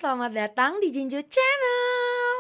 selamat datang di Jinju Channel.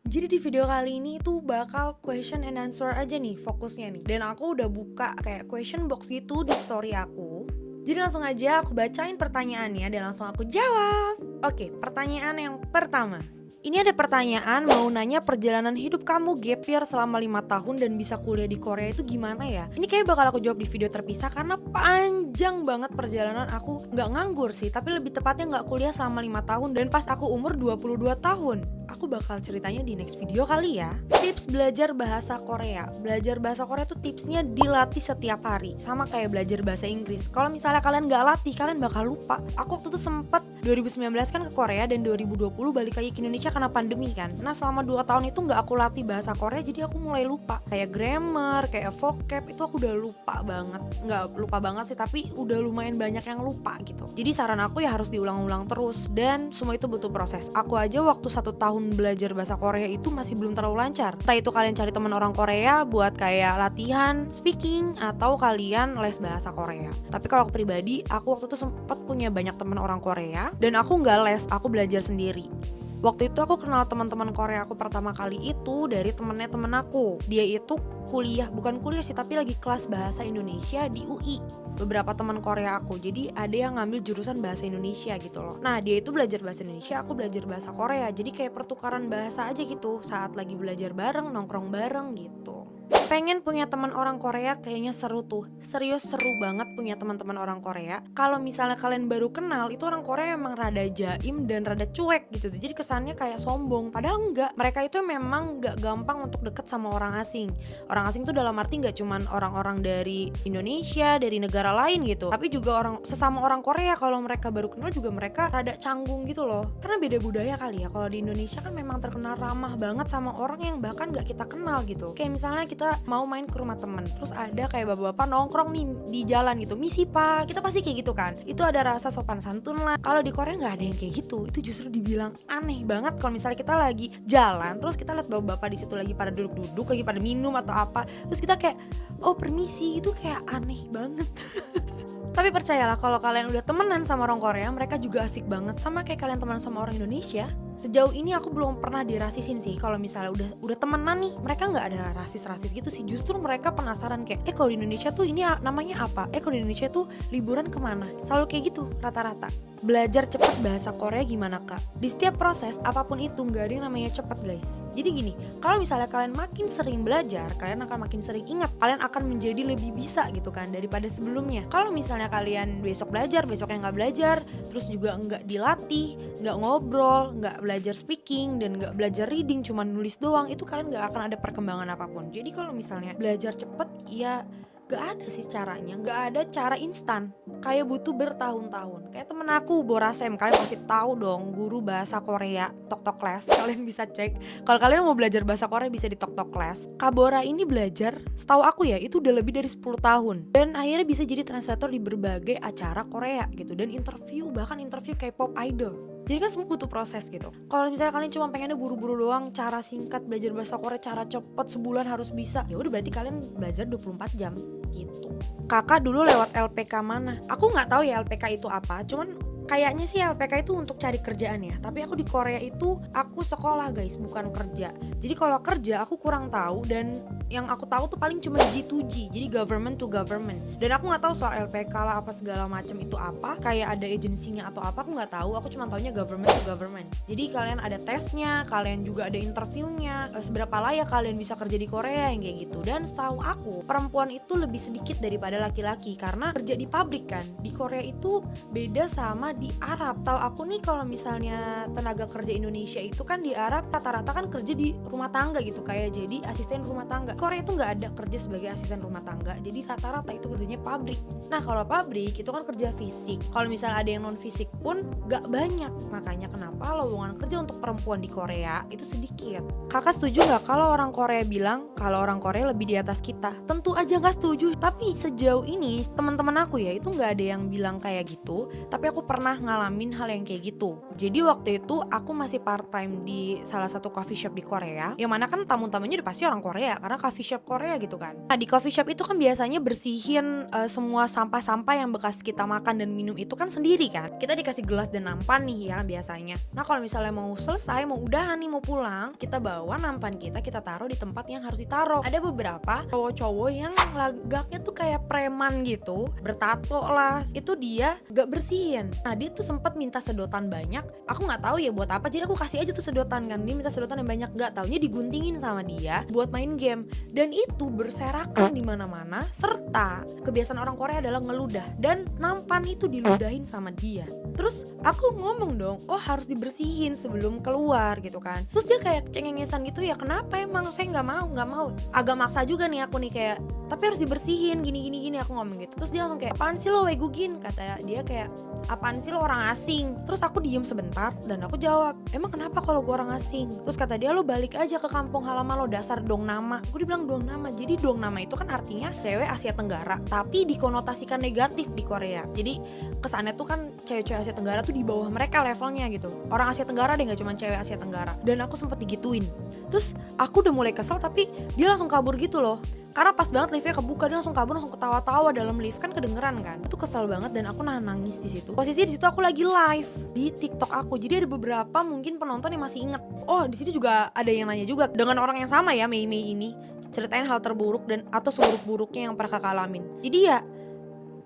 Jadi di video kali ini tuh bakal question and answer aja nih fokusnya nih. Dan aku udah buka kayak question box gitu di story aku. Jadi langsung aja aku bacain pertanyaannya dan langsung aku jawab. Oke, pertanyaan yang pertama. Ini ada pertanyaan mau nanya perjalanan hidup kamu gap year selama 5 tahun dan bisa kuliah di Korea itu gimana ya? Ini kayak bakal aku jawab di video terpisah karena panjang banget perjalanan aku. Nggak nganggur sih, tapi lebih tepatnya nggak kuliah selama 5 tahun dan pas aku umur 22 tahun. Aku bakal ceritanya di next video kali ya. Tips belajar bahasa Korea. Belajar bahasa Korea tuh tipsnya dilatih setiap hari. Sama kayak belajar bahasa Inggris. Kalau misalnya kalian nggak latih, kalian bakal lupa. Aku waktu itu sempet 2019 kan ke Korea dan 2020 balik lagi ke Indonesia karena pandemi kan. Nah selama 2 tahun itu nggak aku latih bahasa Korea, jadi aku mulai lupa. Kayak grammar, kayak vocab, itu aku udah lupa banget. Nggak lupa banget sih, tapi udah lumayan banyak yang lupa gitu. Jadi saran aku ya harus diulang-ulang terus. Dan semua itu butuh proses. Aku aja waktu 1 tahun belajar bahasa Korea itu masih belum terlalu lancar. Entah itu kalian cari teman orang Korea buat kayak latihan speaking atau kalian les bahasa Korea. Tapi kalau aku pribadi, aku waktu itu sempet punya banyak teman orang Korea dan aku nggak les, aku belajar sendiri. Waktu itu aku kenal teman-teman Korea aku pertama kali itu dari temennya temen aku. Dia itu kuliah, bukan kuliah sih, tapi lagi kelas bahasa Indonesia di UI. Beberapa teman Korea aku, jadi ada yang ngambil jurusan bahasa Indonesia gitu loh. Nah dia itu belajar bahasa Indonesia, aku belajar bahasa Korea. Jadi kayak pertukaran bahasa aja gitu saat lagi belajar bareng, nongkrong bareng gitu. Pengen punya teman orang Korea kayaknya seru tuh. Serius seru banget punya teman-teman orang Korea. Kalau misalnya kalian baru kenal, itu orang Korea emang rada jaim dan rada cuek gitu. Jadi kesannya kayak sombong. Padahal enggak. Mereka itu memang enggak gampang untuk deket sama orang asing. Orang asing tuh dalam arti enggak cuman orang-orang dari Indonesia, dari negara lain gitu. Tapi juga sesama orang Korea, kalau mereka baru kenal juga mereka rada canggung gitu loh. Karena beda budaya kali ya. Kalau di Indonesia kan memang terkenal ramah banget sama orang yang bahkan enggak kita kenal gitu. Kayak misalnya kita mau main ke rumah temen, terus ada kayak bapak-bapak nongkrong nih di jalan gitu, misi pak, kita pasti kayak gitu kan. Itu ada rasa sopan santun lah. Kalau di Korea nggak ada yang kayak gitu. Itu justru dibilang aneh banget kalau misalnya kita lagi jalan, terus kita lihat bapak-bapak di situ lagi pada duduk-duduk, lagi pada minum atau apa, terus kita kayak oh permisi, itu kayak aneh banget. Tapi percayalah kalau kalian udah temenan sama orang Korea, mereka juga asik banget, sama kayak kalian temenan sama orang Indonesia. Sejauh ini aku belum pernah dirasisin sih. Kalau misalnya udah temenan nih, mereka nggak ada rasis gitu sih. Justru mereka penasaran kayak, kalau di Indonesia tuh ini namanya apa? Kalau di Indonesia tuh liburan kemana? Selalu kayak gitu rata-rata. Belajar cepat bahasa Korea gimana kak? Di setiap proses apapun itu nggak ada yang namanya cepat guys. Jadi gini, kalau misalnya kalian makin sering belajar, kalian akan makin sering ingat. Kalian akan menjadi lebih bisa gitu kan daripada sebelumnya. Kalau misalnya kalian besok belajar, besoknya nggak belajar, terus juga nggak dilatih, nggak ngobrol, nggak belajar speaking dan nggak belajar reading, cuma nulis doang, itu kalian nggak akan ada perkembangan apapun. Jadi kalau misalnya belajar cepet, ya nggak ada sih caranya, nggak ada cara instan. Kayak butuh bertahun-tahun. Kayak temen aku Borasem, kalian pasti tahu dong, guru bahasa Korea Tok Tok Class. Kalian bisa cek. Kalau kalian mau belajar bahasa Korea bisa di Tok Tok Class. Kak Bora ini belajar, setahu aku ya, itu udah lebih dari 10 tahun. Dan akhirnya bisa jadi translator di berbagai acara Korea gitu, dan bahkan interview K-pop idol. Jadi kan semua butuh proses gitu. Kalau misalnya kalian cuma pengennya buru-buru doang, cara singkat belajar bahasa Korea, cara cepet sebulan harus bisa, ya udah berarti kalian belajar 24 jam gitu. Kakak dulu lewat LPK mana? Aku nggak tahu ya LPK itu apa, cuman kayaknya sih LPK itu untuk cari kerjaan ya. Tapi aku di Korea itu aku sekolah guys, bukan kerja. Jadi kalau kerja aku kurang tahu, dan yang aku tahu tuh paling cuma G2G, jadi government to government. Dan aku nggak tahu soal LPK lah apa segala macam itu apa, kayak ada agensinya atau apa, aku nggak tahu. Aku cuma taunya government to government. Jadi kalian ada tesnya, kalian juga ada interviewnya, seberapa layak kalian bisa kerja di Korea yang kayak gitu. Dan setahu aku perempuan itu lebih sedikit daripada laki-laki karena kerja di pabrik kan. Di Korea itu beda sama di Arab. Tahu aku nih, kalau misalnya tenaga kerja Indonesia itu kan di Arab rata-rata kan kerja di rumah tangga gitu, kayak jadi asisten rumah tangga. Korea itu nggak ada kerja sebagai asisten rumah tangga, jadi rata-rata itu kerjanya pabrik. Nah kalau pabrik itu kan kerja fisik, kalau misalnya ada yang non fisik pun nggak banyak. Makanya kenapa lowongan kerja untuk perempuan di Korea itu sedikit. Kakak setuju nggak kalau orang Korea bilang kalau orang Korea lebih di atas kita? Tentu aja nggak setuju. Tapi sejauh ini teman-teman aku ya itu nggak ada yang bilang kayak gitu. Tapi aku pernah ngalamin hal yang kayak gitu. Jadi waktu itu aku masih part time di salah satu coffee shop di Korea, yang mana kan tamu-tamunya udah pasti orang Korea karena coffee shop Korea gitu kan. Nah di coffee shop itu kan biasanya bersihin semua sampah-sampah yang bekas kita makan dan minum itu kan sendiri kan. Kita dikasih gelas dan nampan nih ya biasanya. Nah kalau misalnya mau selesai, mau udahan nih, mau pulang, kita bawa nampan kita taruh di tempat yang harus ditaruh. Ada beberapa cowok-cowok yang lagaknya tuh kayak preman gitu, bertato lah, itu dia gak bersihin. Nah dia tuh sempat minta sedotan banyak, aku nggak tahu ya buat apa, jadi aku kasih aja tuh sedotan kan. Dia minta sedotan yang banyak, gak taunya diguntingin sama dia buat main game, dan itu berserakan di mana-mana. Serta kebiasaan orang Korea adalah ngeludah, dan nampan itu diludahin sama dia. Terus aku ngomong dong, oh harus dibersihin sebelum keluar gitu kan. Terus dia kayak cengengesan gitu, ya kenapa emang, saya nggak mau. Agak maksa juga nih aku nih kayak, tapi harus dibersihin gini aku ngomong gitu. Terus dia langsung kayak, apaan sih lo wegugin, kata dia kayak, apaan sih lo orang asing. Terus aku diem sebentar dan aku jawab, emang kenapa kalau gue orang asing? Terus kata dia, lo balik aja ke kampung halaman lo, dasar dong nama. Gue dibilang dong nama, jadi dong nama itu kan artinya cewek Asia Tenggara, tapi dikonotasikan negatif di Korea. Jadi kesannya tuh kan cewek-cewek Asia Tenggara tuh di bawah mereka levelnya gitu. Orang Asia Tenggara deh, gak cuma cewek Asia Tenggara. Dan aku sempet digituin. Terus aku udah mulai kesel, tapi dia langsung kabur gitu loh. Karena pas banget liftnya kebuka, dia langsung kabur, langsung ketawa-tawa dalam lift, kan kedengeran kan. Itu kesel banget dan aku nangis di situ. Posisinya di situ aku lagi live di TikTok aku. Jadi ada beberapa mungkin penonton yang masih inget. Oh, di sini juga ada yang nanya juga dengan orang yang sama ya, Mei ini. Ceritain hal terburuk dan atau seburuk-buruknya yang pernah kakak alamin. Jadi ya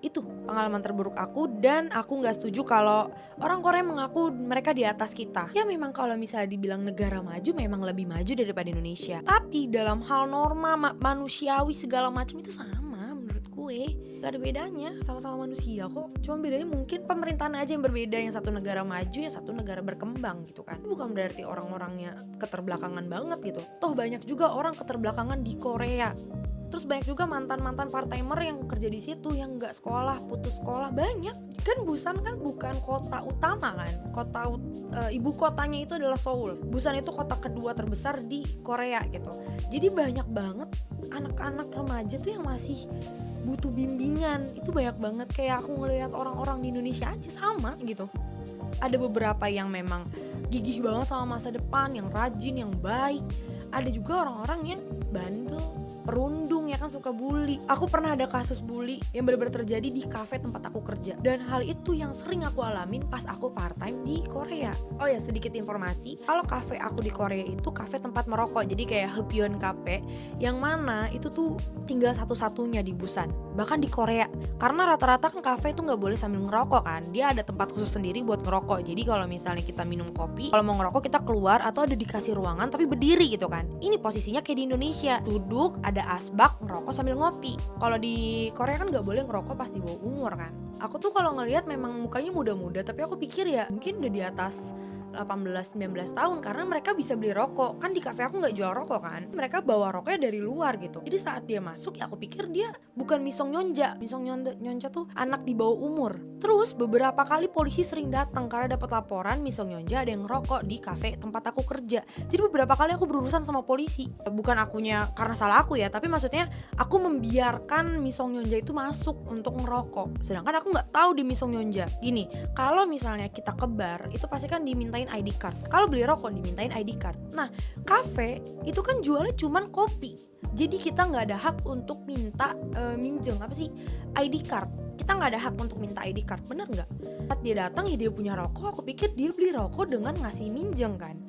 itu pengalaman terburuk aku, dan aku gak setuju kalau orang Korea mengaku mereka di atas kita. Ya memang kalau misalnya dibilang negara maju, memang lebih maju daripada Indonesia. Tapi dalam hal norma manusiawi segala macam itu sama menurut gue. Gak ada bedanya, sama-sama manusia kok. Cuma bedanya mungkin pemerintahan aja yang berbeda. Yang satu negara maju, yang satu negara berkembang gitu kan. Bukan berarti orang-orangnya keterbelakangan banget gitu. Toh banyak juga orang keterbelakangan di Korea. Terus banyak juga mantan-mantan part-timer yang kerja di situ, yang nggak sekolah, putus sekolah, banyak. Kan Busan kan bukan kota utama kan, ibu kotanya itu adalah Seoul. Busan itu kota kedua terbesar di Korea gitu. Jadi banyak banget anak-anak remaja tuh yang masih butuh bimbingan. Itu banyak banget, kayak aku ngelihat orang-orang di Indonesia aja sama gitu. Ada beberapa yang memang gigih banget sama masa depan, yang rajin, yang baik. Ada juga orang-orang yang bandel, perundung, ya kan, suka bully. Aku pernah ada kasus bully yang benar-benar terjadi di kafe tempat aku kerja, dan hal itu yang sering aku alamin pas aku part time di Korea. Oh ya, sedikit informasi, kalau kafe aku di Korea itu kafe tempat merokok, jadi kayak Haepyeon Cafe, yang mana itu tuh tinggal satu-satunya di Busan, bahkan di Korea. Karena rata-rata kan kafe itu nggak boleh sambil ngerokok kan, dia ada tempat khusus sendiri buat ngerokok. Jadi kalau misalnya kita minum kopi, kalau mau ngerokok kita keluar atau ada dikasih ruangan tapi berdiri gitu kan. Ini posisinya kayak di Indonesia, duduk, ada asbak, ngerokok sambil ngopi. Kalau di Korea kan nggak boleh ngerokok pas di bawah umur kan. Aku tuh kalau ngelihat memang mukanya muda-muda, tapi aku pikir ya mungkin udah di atas 18-19 tahun, karena mereka bisa beli rokok. Kan di kafe aku nggak jual rokok kan, mereka bawa rokoknya dari luar gitu. Jadi saat dia masuk ya aku pikir dia bukan Misong Nyonja. Misong Nyonja tuh anak di bawah umur. Terus beberapa kali polisi sering datang karena dapat laporan Misong Nyonja ada yang ngerokok di kafe tempat aku kerja. Jadi beberapa kali aku berurusan sama polisi. Bukan akunya karena salah aku ya, tapi maksudnya aku membiarkan Misong Nyonja itu masuk untuk ngerokok, sedangkan aku nggak tahu di Misong Nyonja. Gini, kalau misalnya kita ke bar itu pasti kan dimintain ID card. Kalau beli rokok dimintain ID card. Nah, kafe itu kan jualnya cuman kopi. Jadi kita nggak ada hak untuk minta minjem ID card. Kita nggak ada hak untuk minta ID card, bener nggak? Saat dia datang ya dia punya rokok, aku pikir dia beli rokok dengan ngasih minjem kan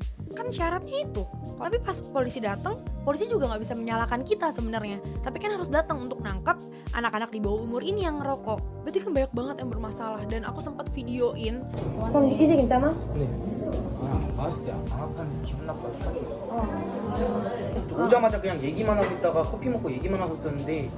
syaratnya itu. Tapi pas polisi datang, polisi juga nggak bisa menyalahkan kita sebenarnya. Tapi kan harus datang untuk nangkap anak-anak di bawah umur ini yang ngerokok. Berarti kan banyak banget yang bermasalah, dan aku sempat videoin. 그럼 이제 괜찮아? 네. 봤을 때 안 아팠는데 기분 나빠서 시작했어. 오자마자 그냥 얘기만 하고 있다가 커피 먹고 얘기만 하고 있었는데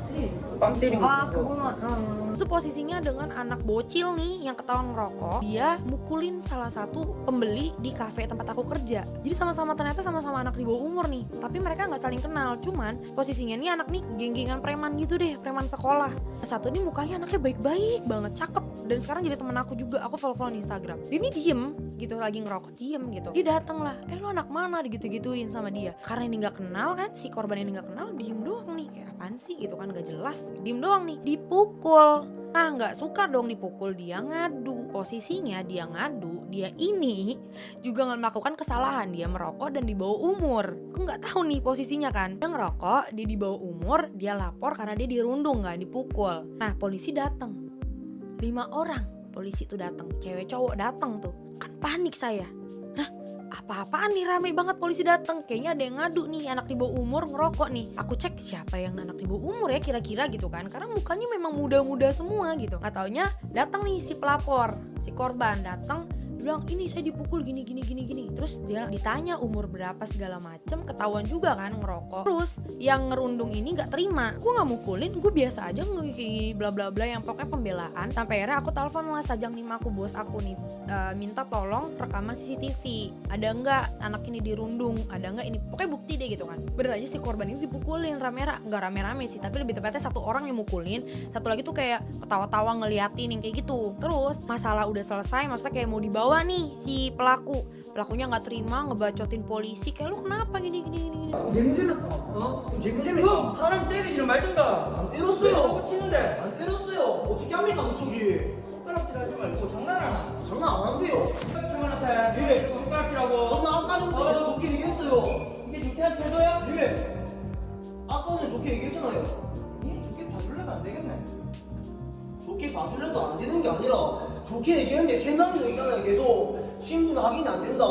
뺨 때리고 있어서. Itu posisinya dengan anak bocil nih yang ketahuan ngerokok. Dia mukulin salah satu pembeli di kafe tempat aku kerja. Jadi ternyata sama-sama anak di bawah umur nih. Tapi mereka nggak saling kenal. Cuman posisinya nih anak nih geng-gengan preman gitu deh, preman sekolah. Satu nih mukanya anaknya baik-baik banget, cakep. Dan sekarang jadi temen aku juga, aku follow di Instagram. Dia ini diem gitu, lagi ngerokok, diem gitu. Dia dateng lah, lo anak mana, digitu-gituin sama dia. Karena ini gak kenal kan, si korban ini gak kenal, diem doang nih. Kayak apaan sih gitu kan, gak jelas. Diem doang nih, dipukul. Nah nggak suka dong dipukul, dia ngadu. Posisinya dia ngadu, dia ini juga melakukan kesalahan. Dia merokok dan di bawah umur. Aku nggak tahu nih posisinya kan. Dia ngerokok, dia di bawah umur, dia lapor karena dia dirundung nggak dipukul. Nah polisi datang, 5 orang polisi tuh datang, cewek cowok datang tuh. Kan panik saya. Apa-apaan nih, rame banget polisi datang. Kayaknya ada yang ngadu nih, anak di bawah umur ngerokok nih. Aku cek siapa yang anak di bawah umur ya kira-kira gitu kan. Karena mukanya memang muda-muda semua gitu. Nggak taunya datang nih si pelapor, si korban datang. Dia bilang ini saya dipukul gini. Terus dia ditanya umur berapa segala macem, ketahuan juga kan ngerokok. Terus yang ngerundung ini nggak terima, gue nggak mukulin, gue biasa aja bla bla bla yang pokoknya pembelaan. Sampai akhirnya aku telepon lah Sajang 5 aku, bos aku nih, minta tolong rekaman CCTV. Ada nggak anak ini dirundung? Ada nggak ini? Pokoknya bukti deh gitu kan. Bener aja si korban ini dipukulin nggak rame-rame sih, tapi lebih tepatnya satu orang yang mukulin, satu lagi tuh kayak ketawa-tawa ngeliatin yang kayak gitu. Terus masalah udah selesai, maksudnya kayak mau dibawa nih si pelakunya nggak terima, ngebacotin polisi kayak lu kenapa gini. 재무제입니까? 재무제입니까? 사람 때리지는 말든가. 안 때렸어요. 왜 치는데? 안 때렸어요. 어떻게 합니까 그쪽이? 손가락질하지 말고 장난하나? 장난 안 한대요. 친구한테 예. 손가락질하고. 저는 아까 전부터 좋게 얘기했어요. 이게 좋게 한 태도야? 예. 아까는 좋게 얘기했잖아요. 니 좋게 봐줄래도 안 되겠네. 좋게 봐줄래도 안 되는 게 아니라 좋게 얘기했는데 세 명이서 있잖아요. 계속 신분 확인이 안 된다.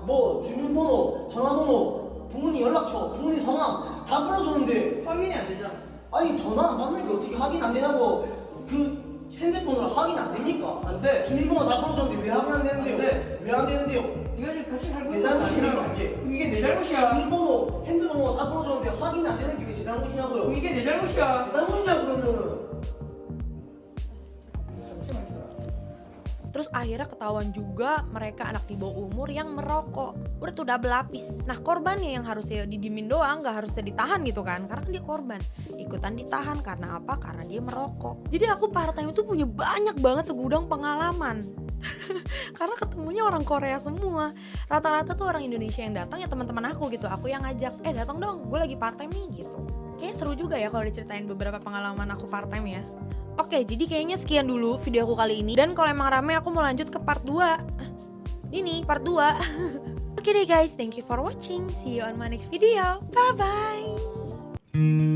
뭐 주민번호, 전화번호, 부모님 연락처, 부모님 성함 다 불러줬는데 확인이 안 되잖아. 아니 전화 안 받는 게 어떻게 확인 안 되냐고. 그 핸드폰으로 확인 안 됩니까? 안 돼. 주민번호 다 불러줬는데 왜 확인 안 되는데요? 안 돼. 왜 안 되는데요? 네가 지금 같이 살고 내 있는 거 잘못입니까, 아니야? 이게? 그럼 이게 내 잘못이야. 주민번호, 핸드번호 다 불러줬는데 확인 안 되는 게 왜 제 잘못이냐고요? 그럼 이게 내 잘못이야. 제 잘못이냐 그러면. Terus akhirnya ketahuan juga mereka anak di bawah umur yang merokok. Udah tuh double lapis. Nah korbannya yang harusnya didimin doang, gak harusnya ditahan gitu kan. Karena kan dia korban, ikutan ditahan. Karena apa? Karena dia merokok. Jadi aku part time itu punya banyak banget segudang pengalaman. Karena ketemunya orang Korea semua. Rata-rata tuh orang Indonesia yang datang ya teman-teman aku gitu. Aku yang ngajak, datang dong, gue lagi part time nih gitu. Kayaknya seru juga ya kalau diceritain beberapa pengalaman aku part time ya. Oke, jadi kayaknya sekian dulu video aku kali ini. Dan kalau emang rame aku mau lanjut ke part 2. Ini part 2. Oke deh guys, thank you for watching. See you on my next video. Bye bye.